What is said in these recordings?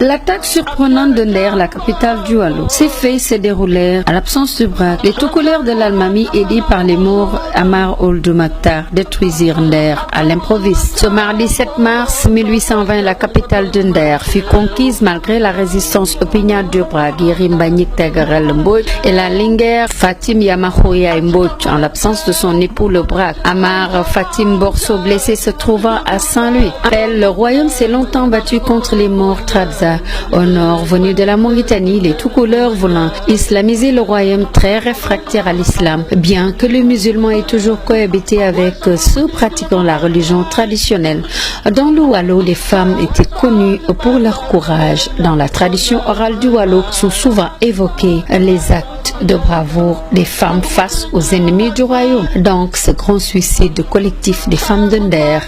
L'attaque surprenante de Nder, la capitale du Waalo. Ces faits se déroulèrent à l'absence de Braque. Les Toucouleurs de l'Almami, aidés par les Maures Amar Ould Mokhtar, détruisirent Nder à l'improviste. Ce mardi 7 mars 1820, la capitale de Nder fut conquise malgré la résistance opiniâtre de Braque, Yérim Mbagnick Tagarel Mbodj et la Linguère Fatim Yamakhoya Mbodj, en l'absence de son époux le Braque. Amar Fatim Borso, blessé, se trouvant à Saint-Louis. Le royaume s'est longtemps battu contre les Maures Trabza. Au nord, venus de la Mauritanie, les Toucouleurs voulant islamiser le royaume très réfractaire à l'islam, bien que les musulmans aient toujours cohabité avec ceux pratiquant la religion traditionnelle. Dans le Waalo, les femmes étaient connues pour leur courage. Dans la tradition orale du Waalo sont souvent évoqués les actes de bravoure des femmes face aux ennemis du royaume. Donc, ce grand suicide collectif des femmes de Nder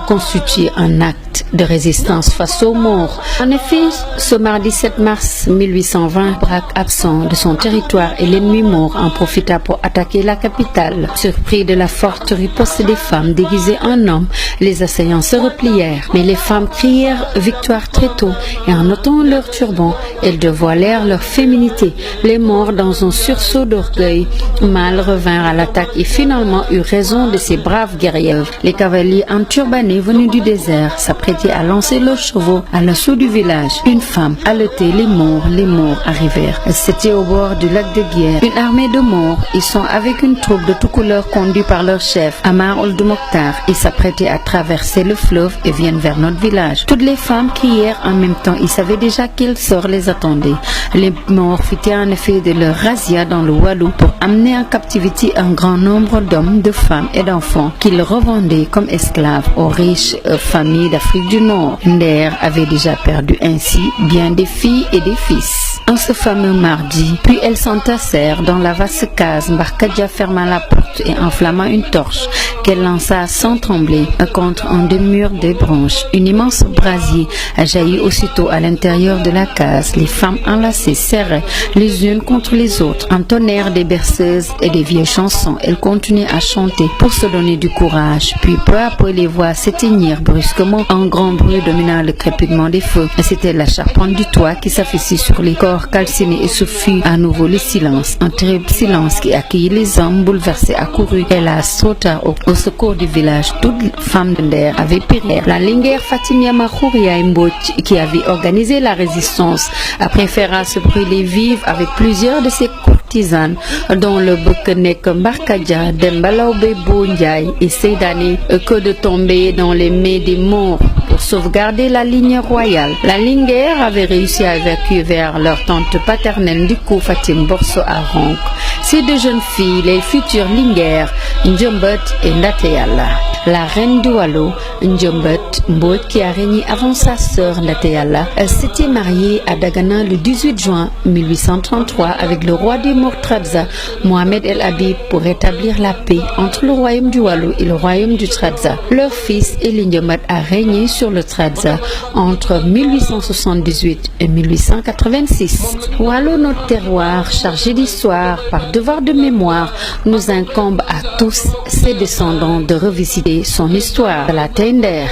constitue un acte de résistance face aux Maures. En effet, ce mardi 7 mars 1820, Braque, absent de son territoire, et l'ennemi Maure en profita pour attaquer la capitale. Surpris de la forte riposte des femmes déguisées en hommes, les assaillants se replièrent. Mais les femmes crièrent victoire très tôt, et en ôtant leur turban, elles dévoilèrent leur féminité. Les Maures, dans un sursaut d'orgueil, mâles revinrent à l'attaque et finalement eurent raison de ces braves guerriers. Les cavaliers enturbanés venus du désert s'apprêtaient à lancer leurs chevaux à l'assaut du village. Une femme haletée, les Maures arrivèrent. C'était au bord du lac de Guiers. Une armée de Maures, ils sont avec une troupe de Toucouleurs conduits par leur chef, Amar Ould Mokhtar. Ils s'apprêtaient à traverser le fleuve et viennent vers notre village. Toutes les femmes crièrent en même temps. Ils savaient déjà quel sort les attendait. Les Maures fitaient en effet de leur razzia dans le Waalo pour amener en captivité un grand nombre d'hommes, de femmes et d'enfants qu'ils revendaient comme esclaves aux riches familles d'Afrique du Nord. Nder avait déjà perdu ainsi bien des filles et des fils. En ce fameux mardi, puis elles s'entassèrent dans la vaste case. Mbarkadja ferma la porte et enflamma une torche qu'elle lança sans trembler contre un des murs des branches. Une immense brasier a jailli aussitôt à l'intérieur de la case. Les femmes enlacées serraient les unes contre les autres, entonnèrent des berceuses et des vieilles chansons. Elles continuaient à chanter pour se donner du courage. Puis peu à peu, les voix s'éteignirent brusquement. Un grand bruit dominant le crépitement des feux. C'était la charpente du toit qui s'affaissit sur les corps calcinés, et ce fut à nouveau le silence, un terrible silence qui accueillit les hommes bouleversés accourus. Hélas, trop tard, au secours du village, toutes les femmes de Nder avaient péri. La Linguère Fatim Yamakhoya Mbodj, qui avait organisé la résistance, a préféré se brûler vive avec plusieurs de ses courtisanes, dont le Bëkk-Nekk Mbarkadja, Demba Lawbe Bo Ndiaye et Seydane, que de tomber dans les mains des Maures pour sauvegarder la ligne royale. La Linguère avait réussi à évacuer vers leur tante paternelle du coup Fatim Borso à Ronk. Ces deux jeunes filles, les futures Linguères, Ndiombot et Ndate-Yalla. La reine du Waalo, Ndiombot Mbodj, qui a régné avant sa sœur Ndate-Yalla, s'était mariée à Dagana le 18 juin 1833 avec le roi des Maures Trabza, Mohamed El Habib, pour rétablir la paix entre le royaume du Waalo et le royaume du Trabza. Leur fils Eli Ndiombat a régné sur le Trabza entre 1878 et 1886. Waalo, notre terroir chargé d'histoire, par devoir de mémoire, nous incombe à tous ses descendants de revisiter son histoire. La Nder.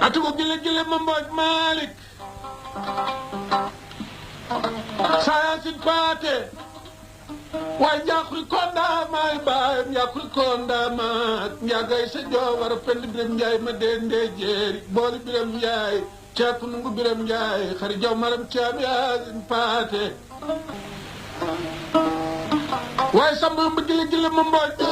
Atugo gile Mbodj Malik Sayansin Pate way Njakuri Konda may bayam Njakuri Konda ma Njagay sa jowar Pend Biram Njaay ma dende jeeri booli Biram Njaay ceepu nungu Biram Njaay xari jaw maram caam Yaasin Pate way samba gile Mbodj